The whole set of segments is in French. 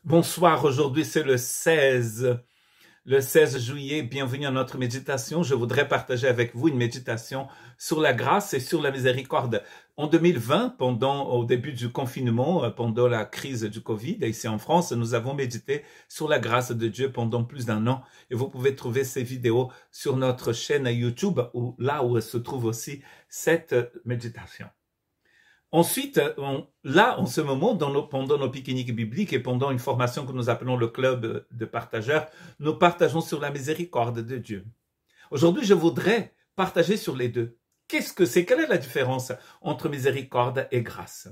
Bonsoir, aujourd'hui c'est le 16 juillet. Bienvenue à notre méditation. Je voudrais partager avec vous une méditation sur la grâce et sur la miséricorde. En 2020, au début du confinement, pendant la crise du Covid, ici en France, nous avons médité sur la grâce de Dieu pendant plus d'un an. Et vous pouvez trouver ces vidéos sur notre chaîne YouTube, là où se trouve aussi cette méditation. Ensuite, en ce moment, pendant nos pique-niques bibliques et pendant une formation que nous appelons le club de partageurs, nous partageons sur la miséricorde de Dieu. Aujourd'hui, je voudrais partager sur les deux. Qu'est-ce que c'est? Quelle est la différence entre miséricorde et grâce?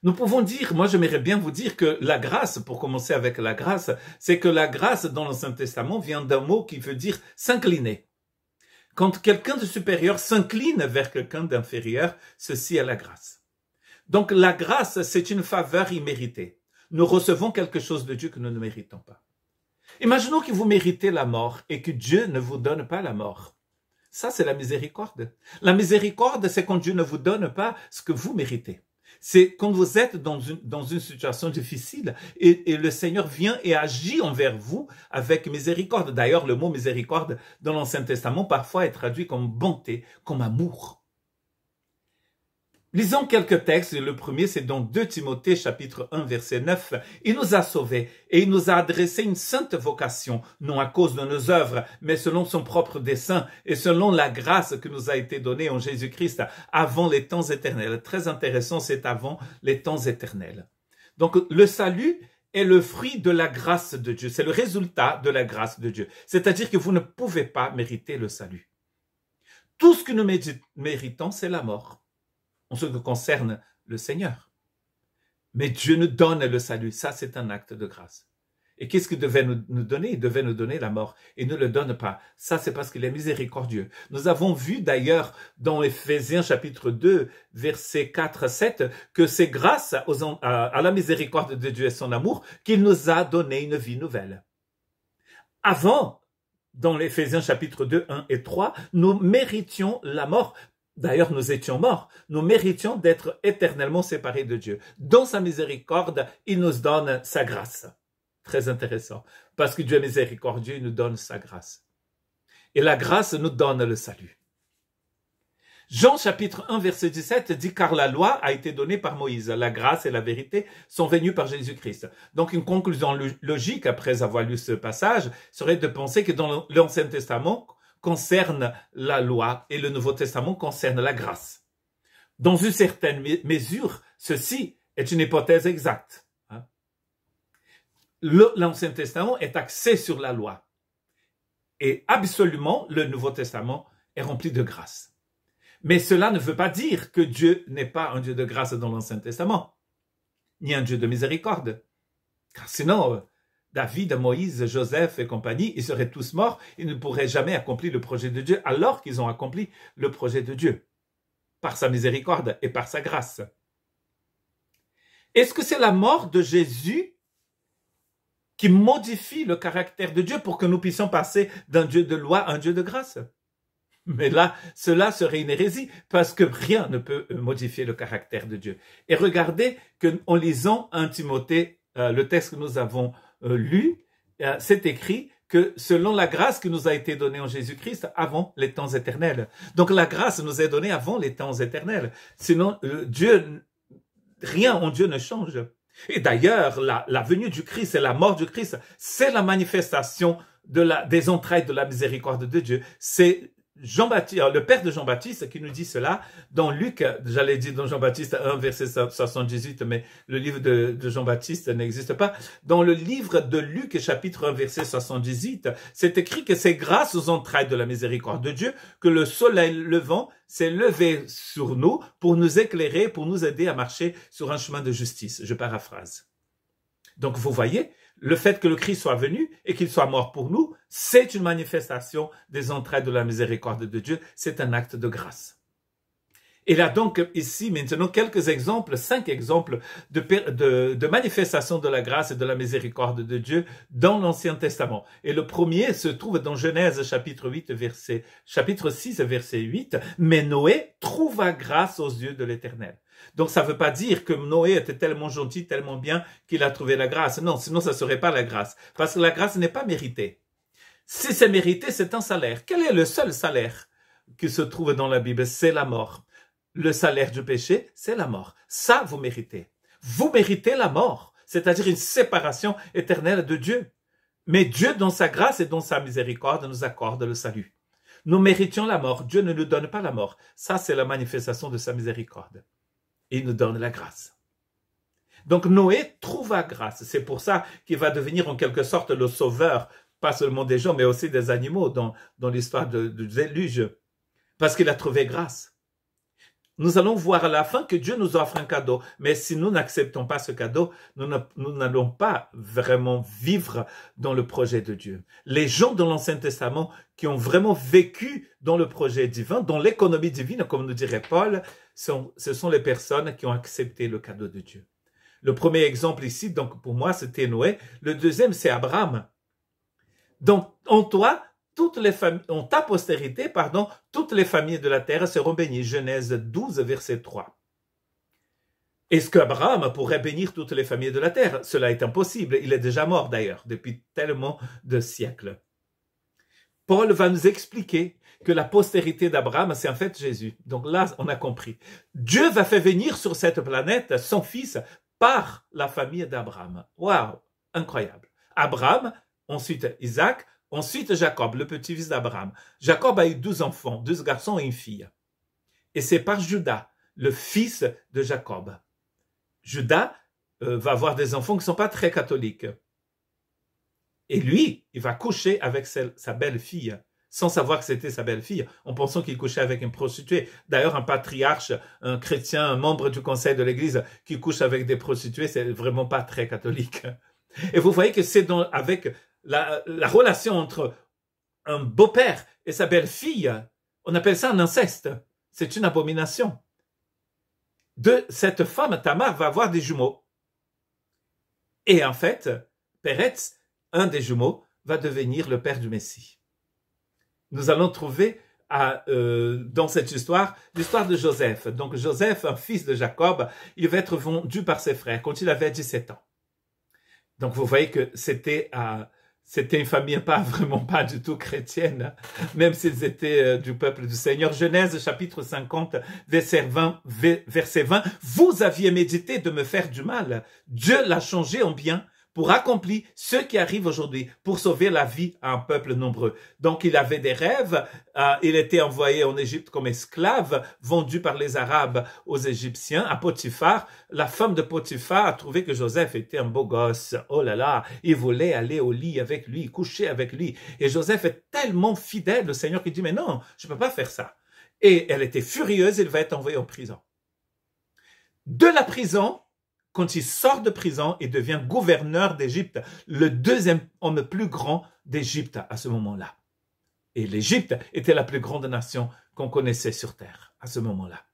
Nous pouvons dire, moi j'aimerais bien vous dire que la grâce, pour commencer avec la grâce, c'est que la grâce dans l'Ancien Testament vient d'un mot qui veut dire s'incliner. Quand quelqu'un de supérieur s'incline vers quelqu'un d'inférieur, ceci est la grâce. Donc la grâce, c'est une faveur imméritée. Nous recevons quelque chose de Dieu que nous ne méritons pas. Imaginons que vous méritez la mort et que Dieu ne vous donne pas la mort. Ça, c'est la miséricorde. La miséricorde, c'est quand Dieu ne vous donne pas ce que vous méritez. C'est quand vous êtes dans une situation difficile et le Seigneur vient et agit envers vous avec miséricorde. D'ailleurs, le mot miséricorde dans l'Ancien Testament parfois est traduit comme bonté, comme amour. Lisons quelques textes. Le premier, c'est dans 2 Timothée, chapitre 1, verset 9. Il nous a sauvés et il nous a adressé une sainte vocation, non à cause de nos œuvres, mais selon son propre dessein et selon la grâce que nous a été donnée en Jésus-Christ avant les temps éternels. Très intéressant, c'est avant les temps éternels. Donc, le salut est le fruit de la grâce de Dieu. C'est le résultat de la grâce de Dieu. C'est-à-dire que vous ne pouvez pas mériter le salut. Tout ce que nous méritons, c'est la mort. En ce qui concerne le Seigneur. Mais Dieu nous donne le salut. Ça, c'est un acte de grâce. Et qu'est-ce qu'il devait nous donner? Il devait nous donner la mort. Il ne le donne pas. Ça, c'est parce qu'il est miséricordieux. Nous avons vu d'ailleurs dans Éphésiens chapitre 2, versets 4 à 7, que c'est grâce à la miséricorde de Dieu et son amour qu'il nous a donné une vie nouvelle. Avant, dans l'Éphésiens chapitre 2, 1 et 3, nous méritions la mort. D'ailleurs, nous étions morts. Nous méritions d'être éternellement séparés de Dieu. Dans sa miséricorde, il nous donne sa grâce. Très intéressant. Parce que Dieu est miséricordieux, il nous donne sa grâce. Et la grâce nous donne le salut. Jean chapitre 1 verset 17 dit « Car la loi a été donnée par Moïse. La grâce et la vérité sont venues par Jésus-Christ. » Donc une conclusion logique après avoir lu ce passage serait de penser que dans l'Ancien Testament, concerne la loi et le Nouveau Testament concerne la grâce. Dans une certaine mesure, ceci est une hypothèse exacte. L'Ancien Testament est axé sur la loi. Et absolument, le Nouveau Testament est rempli de grâce. Mais cela ne veut pas dire que Dieu n'est pas un Dieu de grâce dans l'Ancien Testament, ni un Dieu de miséricorde. Car sinon, David, Moïse, Joseph et compagnie, ils seraient tous morts, ils ne pourraient jamais accomplir le projet de Dieu alors qu'ils ont accompli le projet de Dieu, par sa miséricorde et par sa grâce. Est-ce que c'est la mort de Jésus qui modifie le caractère de Dieu pour que nous puissions passer d'un Dieu de loi à un Dieu de grâce? Mais là, cela serait une hérésie, parce que rien ne peut modifier le caractère de Dieu. Et regardez qu'en lisant 1 Timothée, le texte que nous avons lu, c'est écrit que selon la grâce qui nous a été donnée en Jésus-Christ avant les temps éternels. Donc la grâce nous est donnée avant les temps éternels. Sinon, rien en Dieu ne change. Et d'ailleurs, la venue du Christ et la mort du Christ, c'est la manifestation des entrailles de la miséricorde de Dieu. C'est Jean-Baptiste, le père de Jean-Baptiste qui nous dit cela dans Luc, j'allais dire dans Jean-Baptiste 1 verset 78, mais le livre de Jean-Baptiste n'existe pas. Dans le livre de Luc chapitre 1 verset 78, c'est écrit que c'est grâce aux entrailles de la miséricorde de Dieu que le soleil levant s'est levé sur nous pour nous éclairer, pour nous aider à marcher sur un chemin de justice. Je paraphrase. Donc vous voyez, le fait que le Christ soit venu et qu'il soit mort pour nous, c'est une manifestation des entrailles de la miséricorde de Dieu. C'est un acte de grâce. Il y a donc ici maintenant quelques exemples, 5 exemples de manifestations de la grâce et de la miséricorde de Dieu dans l'Ancien Testament. Et le premier se trouve dans Genèse chapitre 6 verset 8. « Mais Noé trouva grâce aux yeux de l'Éternel. » Donc ça ne veut pas dire que Noé était tellement gentil, tellement bien qu'il a trouvé la grâce. Non, sinon ça ne serait pas la grâce. Parce que la grâce n'est pas méritée. Si c'est mérité, c'est un salaire. Quel est le seul salaire qui se trouve dans la Bible? C'est la mort. Le salaire du péché, c'est la mort. Ça, vous méritez. Vous méritez la mort, c'est-à-dire une séparation éternelle de Dieu. Mais Dieu, dans sa grâce et dans sa miséricorde, nous accorde le salut. Nous méritions la mort. Dieu ne nous donne pas la mort. Ça, c'est la manifestation de sa miséricorde. Il nous donne la grâce. Donc Noé trouva grâce. C'est pour ça qu'il va devenir en quelque sorte le sauveur, pas seulement des gens, mais aussi des animaux dans l'histoire du déluge. Parce qu'il a trouvé grâce. Nous allons voir à la fin que Dieu nous offre un cadeau. Mais si nous n'acceptons pas ce cadeau, nous n'allons pas vraiment vivre dans le projet de Dieu. Les gens dans l'Ancien Testament qui ont vraiment vécu dans le projet divin, dans l'économie divine, comme nous dirait Paul, ce sont les personnes qui ont accepté le cadeau de Dieu. Le premier exemple ici, donc pour moi, c'était Noé. Le deuxième, c'est Abraham. Donc, en toi, en ta postérité, toutes les familles de la terre seront bénies. Genèse 12, verset 3. Est-ce qu'Abraham pourrait bénir toutes les familles de la terre? Cela est impossible. Il est déjà mort d'ailleurs, depuis tellement de siècles. Paul va nous expliquer que la postérité d'Abraham, c'est en fait Jésus. Donc là, on a compris. Dieu va faire venir sur cette planète son fils par la famille d'Abraham. Waouh, incroyable. Abraham, ensuite Isaac, ensuite Jacob, le petit-fils d'Abraham. Jacob a eu 12 enfants, 12 garçons et une fille. Et c'est par Judas, le fils de Jacob. Judas va avoir des enfants qui ne sont pas très catholiques. Et lui, il va coucher avec sa belle-fille, sans savoir que c'était sa belle-fille, en pensant qu'il couchait avec une prostituée. D'ailleurs, un patriarche, un chrétien, un membre du conseil de l'Église qui couche avec des prostituées, c'est vraiment pas très catholique. Et vous voyez que c'est avec la relation entre un beau-père et sa belle-fille, on appelle ça un inceste. C'est une abomination. De cette femme, Tamar, va avoir des jumeaux. Et en fait, Péretz, un des jumeaux, va devenir le père du Messie. Nous allons trouver dans cette histoire l'histoire de Joseph. Donc Joseph, un fils de Jacob, il va être vendu par ses frères quand il avait 17 ans. Donc vous voyez que c'était une famille vraiment pas du tout chrétienne, même s'ils étaient du peuple du Seigneur. Genèse chapitre 50, verset 20, vous aviez médité de me faire du mal. Dieu l'a changé en bien pour accomplir ce qui arrive aujourd'hui, pour sauver la vie à un peuple nombreux. Donc il avait des rêves, il était envoyé en Égypte comme esclave, vendu par les Arabes aux Égyptiens, à Potiphar. La femme de Potiphar a trouvé que Joseph était un beau gosse. Oh là là, il voulait aller au lit avec lui, coucher avec lui. Et Joseph est tellement fidèle, le Seigneur, qui dit, mais non, je ne peux pas faire ça. Et elle était furieuse, il va être envoyé en prison. De la prison, quand il sort de prison, il devient gouverneur d'Égypte, le deuxième homme le plus grand d'Égypte à ce moment-là. Et l'Égypte était la plus grande nation qu'on connaissait sur terre à ce moment-là.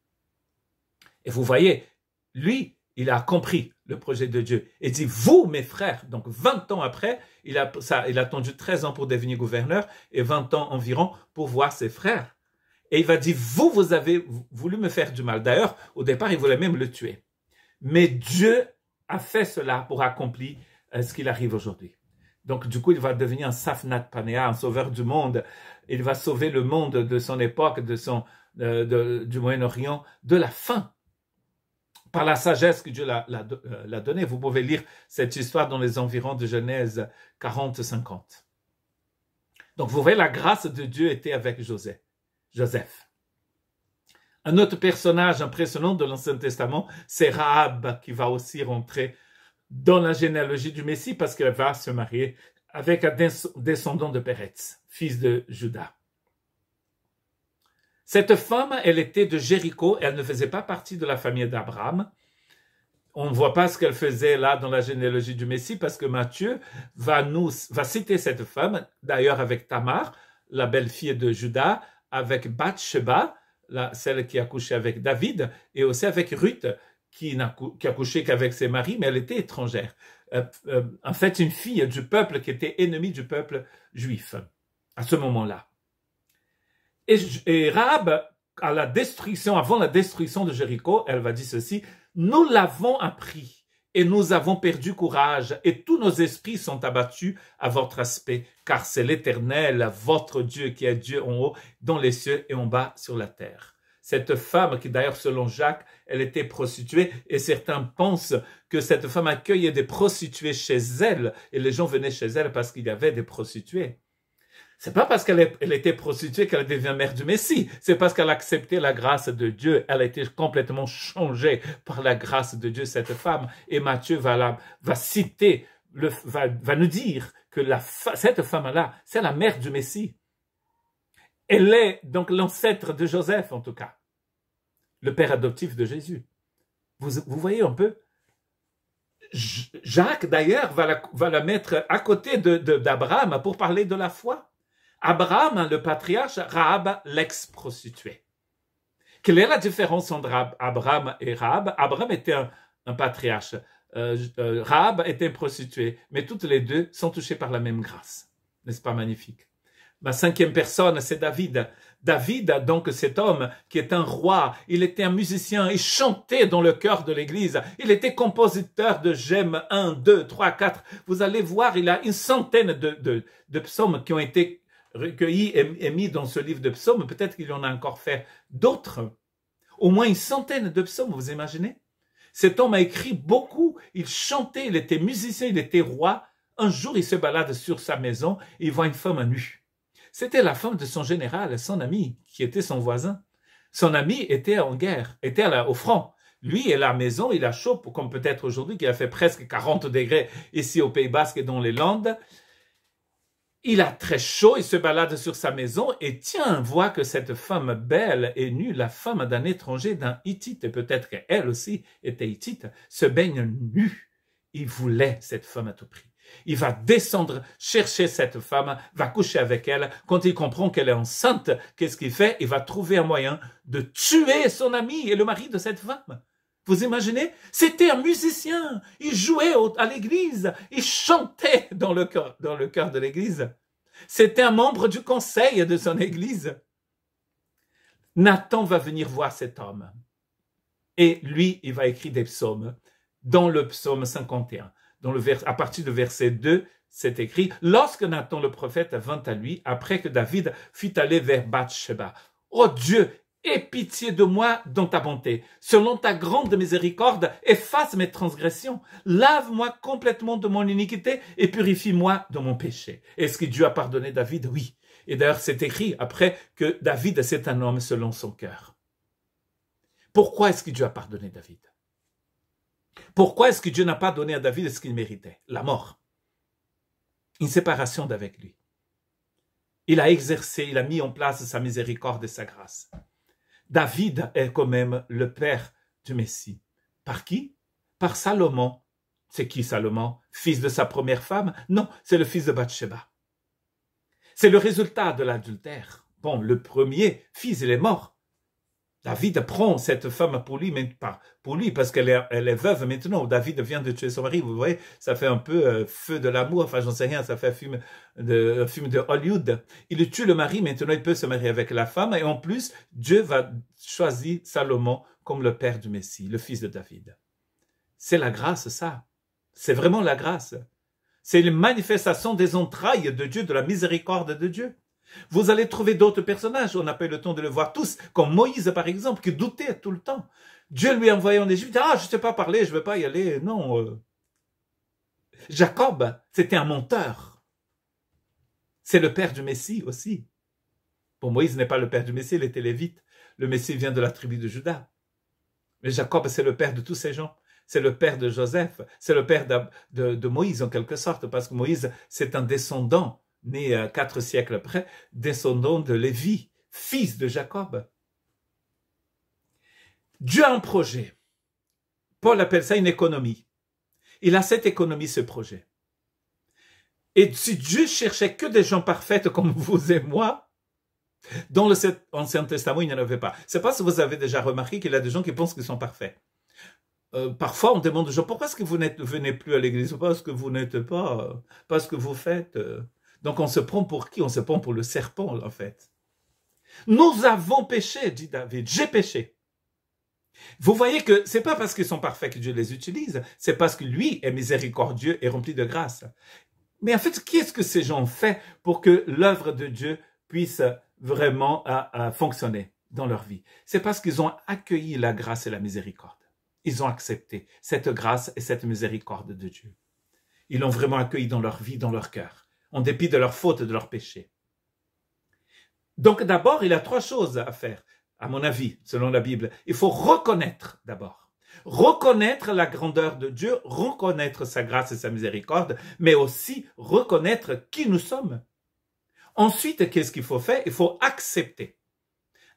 Et vous voyez, lui, il a compris le projet de Dieu. Il dit, vous, mes frères, donc 20 ans après, il a attendu 13 ans pour devenir gouverneur et 20 ans environ pour voir ses frères. Et il va dire, vous avez voulu me faire du mal. D'ailleurs, au départ, il voulait même le tuer. Mais Dieu a fait cela pour accomplir ce qu'il arrive aujourd'hui. Donc, du coup, il va devenir un Safnat Panéa, un sauveur du monde. Il va sauver le monde de son époque, du Moyen-Orient, de la faim. Par la sagesse que Dieu l'a donnée. Vous pouvez lire cette histoire dans les environs de Genèse 40-50. Donc, vous voyez, la grâce de Dieu était avec Joseph. Un autre personnage impressionnant de l'Ancien Testament, c'est Rahab, qui va aussi rentrer dans la généalogie du Messie parce qu'elle va se marier avec un descendant de Péretz, fils de Juda. Cette femme, elle était de Jéricho, elle ne faisait pas partie de la famille d'Abraham. On ne voit pas ce qu'elle faisait là dans la généalogie du Messie parce que Matthieu va citer cette femme, d'ailleurs avec Tamar, la belle-fille de Juda, avec Bathsheba, celle qui a couché avec David, et aussi avec Ruth, qui a couché qu'avec ses maris, mais elle était étrangère. En fait, une fille du peuple qui était ennemie du peuple juif, à ce moment-là. Et Rahab, à la destruction, avant la destruction de Jéricho, elle va dire ceci, nous l'avons appris et nous avons perdu courage et tous nos esprits sont abattus à votre aspect, car c'est l'Éternel, votre Dieu, qui est Dieu en haut, dans les cieux et en bas sur la terre. Cette femme, qui d'ailleurs selon Jacques, elle était prostituée, et certains pensent que cette femme accueillait des prostituées chez elle, et les gens venaient chez elle parce qu'il y avait des prostituées. C'est pas parce qu'elle était prostituée qu'elle devient mère du Messie. C'est parce qu'elle a accepté la grâce de Dieu. Elle a été complètement changée par la grâce de Dieu, cette femme. Et Matthieu va citer, va nous dire que cette femme-là, c'est la mère du Messie. Elle est donc l'ancêtre de Joseph, en tout cas. Le père adoptif de Jésus. Vous voyez un peu? Jacques, d'ailleurs, va la mettre à côté d'Abraham pour parler de la foi. Abraham, le patriarche, Rahab, l'ex-prostituée. Quelle est la différence entre Abraham et Rahab? Abraham était un patriarche. Rahab était une prostituée. Mais toutes les deux sont touchées par la même grâce. N'est-ce pas magnifique? Ma cinquième personne, c'est David. David, donc cet homme qui est un roi, il était un musicien, il chantait dans le chœur de l'église, il était compositeur de gemmes 1, 2, 3, 4. Vous allez voir, il a une centaine de psaumes qui ont été recueillis et mis dans ce livre de psaumes. Peut-être qu'il en a encore fait d'autres. Au moins une centaine de psaumes, vous imaginez? Cet homme a écrit beaucoup, il chantait, il était musicien, il était roi. Un jour, il se balade sur sa maison et il voit une femme nue. C'était la femme de son général, son ami, qui était son voisin. Son ami était en guerre, était au front. Lui, est à la maison, il a chaud, comme peut-être aujourd'hui, qui a fait presque 40 degrés ici au Pays Basque et dans les Landes. Il a très chaud, il se balade sur sa maison et tiens, voit que cette femme belle et nue, la femme d'un étranger, d'un Hittite, et peut-être qu'elle aussi était Hittite, se baigne nue. Il voulait cette femme à tout prix. Il va descendre chercher cette femme, va coucher avec elle. Quand il comprend qu'elle est enceinte, qu'est-ce qu'il fait? Il va trouver un moyen de tuer son ami et le mari de cette femme. Vous imaginez? C'était un musicien. Il jouait à l'église. Il chantait dans le chœur de l'église. C'était un membre du conseil de son église. Nathan va venir voir cet homme. Et lui, il va écrire des psaumes. Dans le psaume 51, à partir du verset 2, c'est écrit « Lorsque Nathan le prophète vint à lui, après que David fut allé vers Bathsheba, « Ô Dieu, aie pitié de moi dans ta bonté. Selon ta grande miséricorde, efface mes transgressions. Lave-moi complètement de mon iniquité et purifie-moi de mon péché. » Est-ce que Dieu a pardonné David? Oui. Et d'ailleurs, c'est écrit après que David, c'est un homme selon son cœur. Pourquoi est-ce que Dieu a pardonné David? Pourquoi est-ce que Dieu n'a pas donné à David ce qu'il méritait? La mort. Une séparation d'avec lui. Il a exercé, il a mis en place sa miséricorde et sa grâce. David est quand même le père du Messie. Par qui? Par Salomon. C'est qui Salomon? Fils de sa première femme? Non, c'est le fils de Bathsheba. C'est le résultat de l'adultère. Bon, le premier fils, il est mort. David prend cette femme pour lui, mais pas pour lui, parce qu'elle est veuve maintenant. David vient de tuer son mari. Vous voyez, ça fait un peu feu de l'amour. Enfin, j'en sais rien, ça fait un film de Hollywood. Il tue le mari, maintenant il peut se marier avec la femme. Et en plus, Dieu va choisir Salomon comme le père du Messie, le fils de David. C'est la grâce, ça. C'est vraiment la grâce. C'est une manifestation des entrailles de Dieu, de la miséricorde de Dieu. Vous allez trouver d'autres personnages, on n'a pas eu le temps de le voir tous, comme Moïse par exemple, qui doutait tout le temps. Dieu lui a envoyé en Égypte, je ne sais pas parler, je ne veux pas y aller, non. Jacob, c'était un menteur. C'est le père du Messie aussi. Bon, Moïse n'est pas le père du Messie, il était lévite. Le Messie vient de la tribu de Juda. Mais Jacob, c'est le père de tous ces gens. C'est le père de Joseph, c'est le père de Moïse en quelque sorte, parce que Moïse, c'est un descendant né 4 siècles après, descendant de Lévi, fils de Jacob. Dieu a un projet. Paul appelle ça une économie. Il a cette économie, ce projet. Et si Dieu cherchait que des gens parfaits comme vous et moi, dans l'Ancien Testament, il n'y en avait pas. C'est pas si vous avez déjà remarqué qu'il y a des gens qui pensent qu'ils sont parfaits. Parfois, on demande aux gens, pourquoi est-ce que vous ne venez plus à l'église? Parce que vous n'êtes pas, parce que vous faites... Donc on se prend pour qui? On se prend pour le serpent, en fait. Nous avons péché, dit David, j'ai péché. Vous voyez que c'est pas parce qu'ils sont parfaits que Dieu les utilise, c'est parce que lui est miséricordieux et rempli de grâce. Mais en fait, qu'est-ce que ces gens ont fait pour que l'œuvre de Dieu puisse vraiment fonctionner dans leur vie? C'est parce qu'ils ont accueilli la grâce et la miséricorde. Ils ont accepté cette grâce et cette miséricorde de Dieu. Ils l'ont vraiment accueilli dans leur vie, dans leur cœur, en dépit de leurs fautes et de leurs péchés. Donc d'abord, il y a 3 choses à faire, à mon avis, selon la Bible. Il faut reconnaître d'abord. Reconnaître la grandeur de Dieu, reconnaître sa grâce et sa miséricorde, mais aussi reconnaître qui nous sommes. Ensuite, qu'est-ce qu'il faut faire? Il faut accepter.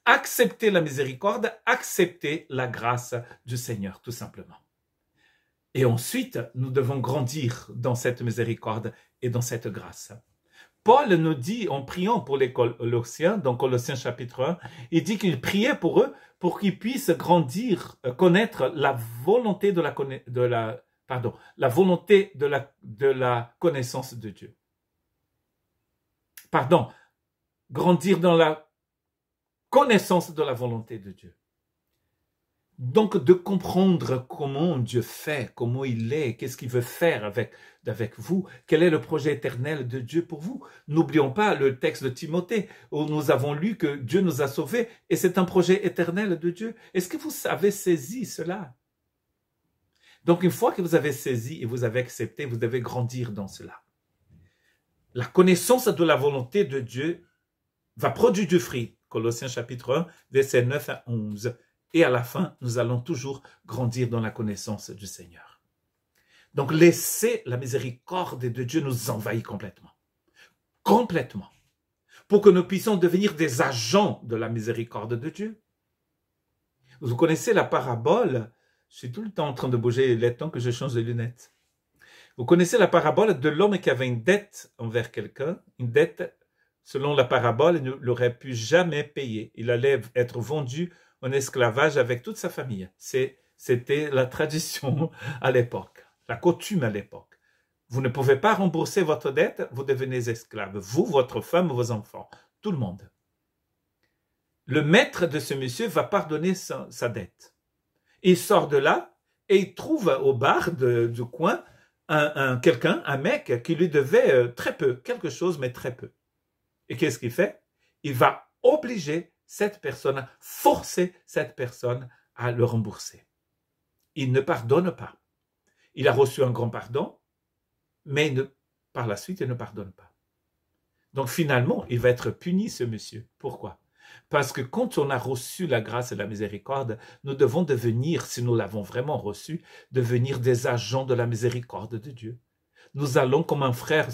Accepter la miséricorde, accepter la grâce du Seigneur, tout simplement. Et ensuite, nous devons grandir dans cette miséricorde et dans cette grâce. Paul nous dit, en priant pour les Colossiens, dans Colossiens chapitre 1, il dit qu'il priait pour eux, pour qu'ils puissent grandir, connaître la volonté de la volonté de la connaissance de Dieu. Pardon, grandir dans la connaissance de la volonté de Dieu. Donc, de comprendre comment Dieu fait, comment il est, qu'est-ce qu'il veut faire avec vous, quel est le projet éternel de Dieu pour vous. N'oublions pas le texte de Timothée où nous avons lu que Dieu nous a sauvés et c'est un projet éternel de Dieu. Est-ce que vous avez saisi cela? Donc, une fois que vous avez saisi et vous avez accepté, vous devez grandir dans cela. La connaissance de la volonté de Dieu va produire du fruit. Colossiens chapitre 1, versets 9 à 11. Et à la fin, nous allons toujours grandir dans la connaissance du Seigneur. Donc, laissez la miséricorde de Dieu nous envahir complètement. Complètement. Pour que nous puissions devenir des agents de la miséricorde de Dieu. Vous connaissez la parabole, je suis tout le temps en train de bouger les temps que je change de lunettes. Vous connaissez la parabole de l'homme qui avait une dette envers quelqu'un, une dette, selon la parabole, il ne l'aurait pu jamais payer. Il allait être vendu en esclavage avec toute sa famille. C'était la tradition à l'époque, la coutume à l'époque. Vous ne pouvez pas rembourser votre dette, vous devenez esclave. Vous, votre femme, vos enfants, tout le monde. Le maître de ce monsieur va pardonner sa dette. Il sort de là et il trouve au bar du coin un mec qui lui devait très peu, quelque chose mais très peu. Et qu'est-ce qu'il fait? Il va obliger cette personne, forcer cette personne à le rembourser. Il ne pardonne pas. Il a reçu un grand pardon, mais par la suite, il ne pardonne pas. Donc finalement, il va être puni, ce monsieur. Pourquoi? Parce que quand on a reçu la grâce et la miséricorde, nous devons devenir, si nous l'avons vraiment reçu, devenir des agents de la miséricorde de Dieu. Nous allons, comme un frère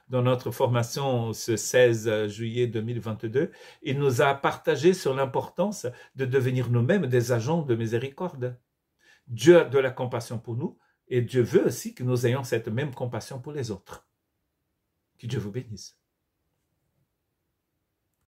dans notre formation ce 16 juillet 2022, il nous a partagé sur l'importance de devenir nous-mêmes des agents de miséricorde. Dieu a de la compassion pour nous et Dieu veut aussi que nous ayons cette même compassion pour les autres. Que Dieu vous bénisse.